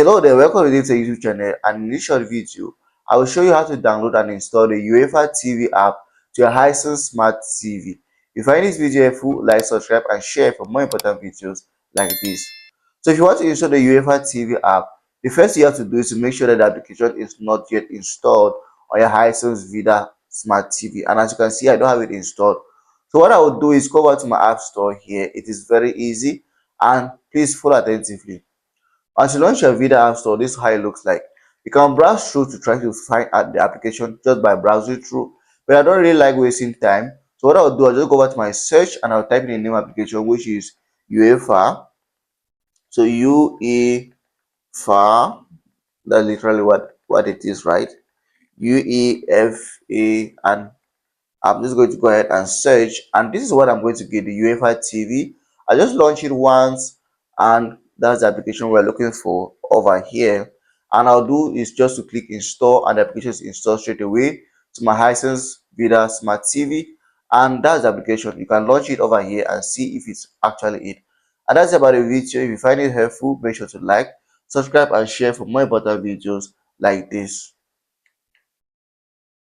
Hello there, welcome to DaveTech YouTube channel, and in this short video, I will show you how to download and install the UEFA TV app to your Hisense Smart TV. If you find this video helpful, like, subscribe, and share for more important videos like this. So if you want to install the UEFA TV app, the first thing you have to do is to make sure that the application is not yet installed on your Hisense Vida Smart TV. And as you can see, I don't have it installed. So what I will do is go over to my app store here. It is very easy, and please follow attentively. As you launch your Vida App Store, this is how it looks like. You can browse through to try to find out the application just by browsing through, but I don't really like wasting time. So what I'll do, I'll just go over to my search and I'll type in the name application, which is UEFA. So UEFA, that's literally what it is, right? UEFA, and I'm just going to go ahead and search, and this is what I'm going to get, the UEFA TV. I just launch it once, and that's the application we're looking for over here. And I'll do is just to click install, and the application is installed straight away to my Hisense Vida Smart TV. And that's the application. You can launch it over here and see if it's actually it. And that's about the video. If you find it helpful, make sure to like, subscribe, and share for more important videos like this.